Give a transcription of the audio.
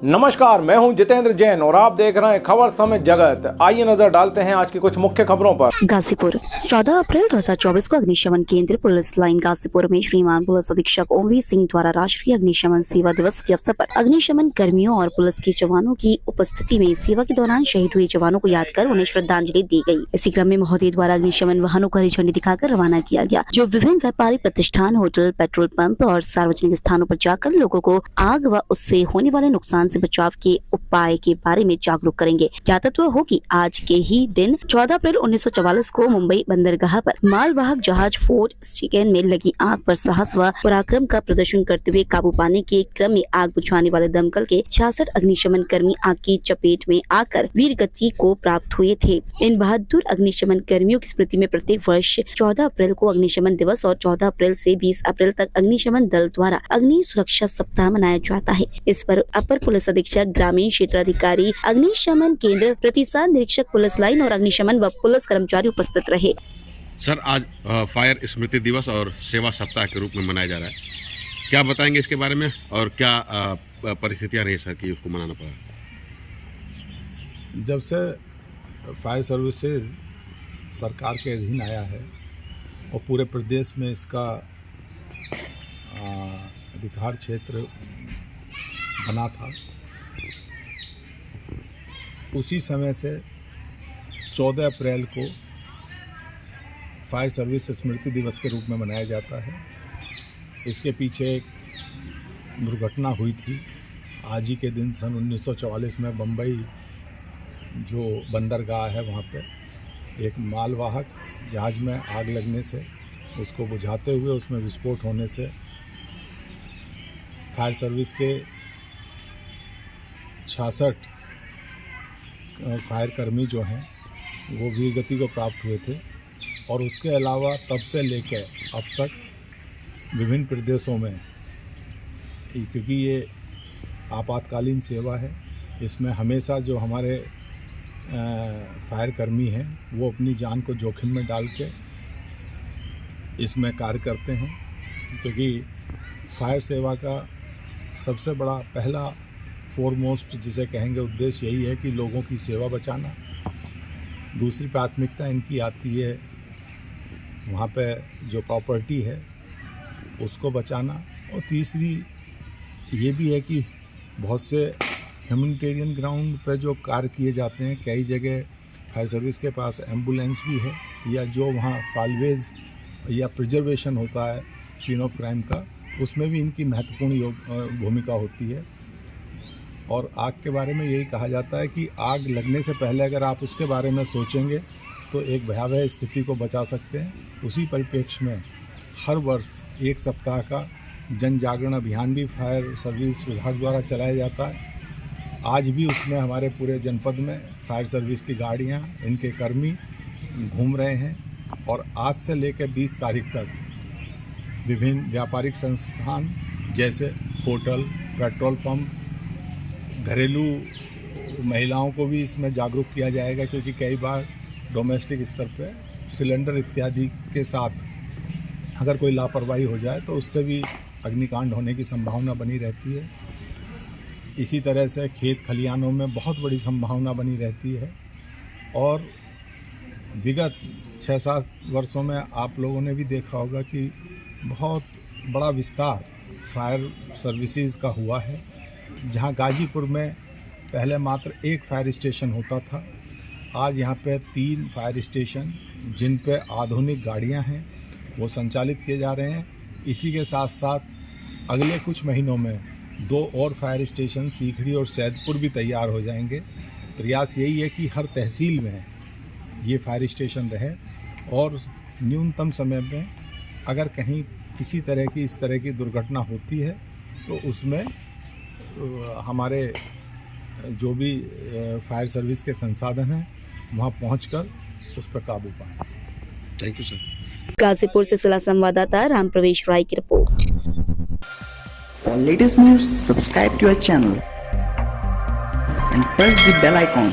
नमस्कार, मैं हूं जितेंद्र जैन और आप देख रहे हैं खबर समय जगत। आइए नजर डालते हैं आज की कुछ मुख्य खबरों पर। गाजीपुर 14 अप्रैल 2024 को अग्निशमन केंद्र पुलिस लाइन गाजीपुर में श्रीमान पुलिस अधीक्षक ओमवीर सिंह द्वारा राष्ट्रीय अग्निशमन सेवा दिवस के अवसर पर अग्निशमन कर्मियों और पुलिस के जवानों की उपस्थिति में सेवा के दौरान शहीद हुए जवानों को याद कर उन्हें श्रद्धांजलि दी गई। इसी क्रम में महोदय द्वारा अग्निशमन वाहनों को हरी झंडी दिखाकर रवाना किया गया, जो विभिन्न व्यापारिक प्रतिष्ठान, होटल, पेट्रोल पंप और सार्वजनिक स्थानों पर जाकर लोगों को आग व उससे होने वाले नुकसान से बचाव के उपाय के बारे में जागरूक करेंगे। ज्ञातव्य हो कि आज के ही दिन 14 अप्रैल 1944 को मुंबई बंदरगाह पर मालवाहक जहाज फोर्ट स्टीगन में लगी आग पर साहस व पराक्रम का प्रदर्शन करते हुए काबू पाने के क्रम में आग बुझाने वाले दमकल के 66 अग्निशमन कर्मी आग की चपेट में आकर वीर गति को प्राप्त हुए थे। इन बहादुर अग्निशमन कर्मियों की स्मृति में प्रत्येक वर्ष 14 अप्रैल को अग्निशमन दिवस और 14 अप्रैल से 20 अप्रैल तक अग्निशमन दल द्वारा अग्नि सुरक्षा सप्ताह मनाया जाता है। इस पर अपर पुलिस अधीक्षक, ग्रामीण क्षेत्राधिकारी, अग्निशमन केंद्र, प्रतिसाद निरीक्षक पुलिस लाइन और अग्निशमन व पुलिस कर्मचारी उपस्थित रहे। सर, आज फायर स्मृति दिवस और सेवा सप्ताह के रूप में मनाया जा रहा है, क्या बताएंगे इसके बारे में और क्या परिस्थितियां रही सर कि उसको मनाना पड़ा? जब से फायर सर्विसेज सरकार के अधीन आया है और पूरे प्रदेश में इसका अधिकार क्षेत्र बना था, उसी समय से 14 अप्रैल को फायर सर्विस स्मृति दिवस के रूप में मनाया जाता है। इसके पीछे एक दुर्घटना हुई थी। आज ही के दिन सन 1944 में बम्बई जो बंदरगाह है वहाँ पे एक मालवाहक जहाज में आग लगने से, उसको बुझाते हुए उसमें विस्फोट होने से फायर सर्विस के 66 फायर कर्मी जो हैं वो वीर गति को प्राप्त हुए थे। और उसके अलावा तब से लेकर अब तक विभिन्न प्रदेशों में, क्योंकि ये आपातकालीन सेवा है, इसमें हमेशा जो हमारे फायर कर्मी हैं वो अपनी जान को जोखिम में डाल के इसमें कार्य करते हैं। क्योंकि फायर सेवा का सबसे बड़ा पहला फोरमोस्ट जिसे कहेंगे उद्देश्य यही है कि लोगों की सेवा बचाना। दूसरी प्राथमिकता इनकी आती है वहाँ पे जो प्रॉपर्टी है उसको बचाना। और तीसरी ये भी है कि बहुत से ह्यूमैनिटेरियन ग्राउंड पर जो कार्य किए जाते हैं, कई जगह फायर सर्विस के पास एम्बुलेंस भी है, या जो वहाँ साल्वेज या प्रिजर्वेशन होता है सीन ऑफ क्राइम का, उसमें भी इनकी महत्वपूर्ण भूमिका होती है। और आग के बारे में यही कहा जाता है कि आग लगने से पहले अगर आप उसके बारे में सोचेंगे तो एक भयावह स्थिति को बचा सकते हैं। उसी परिप्रेक्ष्य में हर वर्ष एक सप्ताह का जन जागरण अभियान भी फायर सर्विस विभाग द्वारा चलाया जाता है। आज भी उसमें हमारे पूरे जनपद में फायर सर्विस की गाड़ियां, इनके कर्मी घूम रहे हैं। और आज से लेकर 20 तारीख तक विभिन्न व्यापारिक संस्थान जैसे होटल, पेट्रोल पंप, घरेलू महिलाओं को भी इसमें जागरूक किया जाएगा। क्योंकि कई बार डोमेस्टिक स्तर पे सिलेंडर इत्यादि के साथ अगर कोई लापरवाही हो जाए तो उससे भी अग्निकांड होने की संभावना बनी रहती है। इसी तरह से खेत खलिहानों में बहुत बड़ी संभावना बनी रहती है। और विगत 6-7 वर्षों में आप लोगों ने भी देखा होगा कि बहुत बड़ा विस्तार फायर सर्विसेज का हुआ है। जहां गाजीपुर में पहले मात्र एक फायर स्टेशन होता था, आज यहां पे 3 फायर स्टेशन जिन पे आधुनिक गाड़ियां हैं वो संचालित किए जा रहे हैं। इसी के साथ साथ अगले कुछ महीनों में 2 और फायर स्टेशन सीखड़ी और सैदपुर भी तैयार हो जाएंगे। प्रयास यही है कि हर तहसील में ये फायर स्टेशन रहे और न्यूनतम समय में अगर कहीं किसी तरह की इस तरह की दुर्घटना होती है तो उसमें हमारे जो भी फायर सर्विस के संसाधन हैं वहाँ पहुंचकर उस पर काबू पाएं। Thank you sir. गाजीपुर से जिला संवाददाता राम प्रवेश राय की report. For latest news, subscribe to our channel and press the bell icon.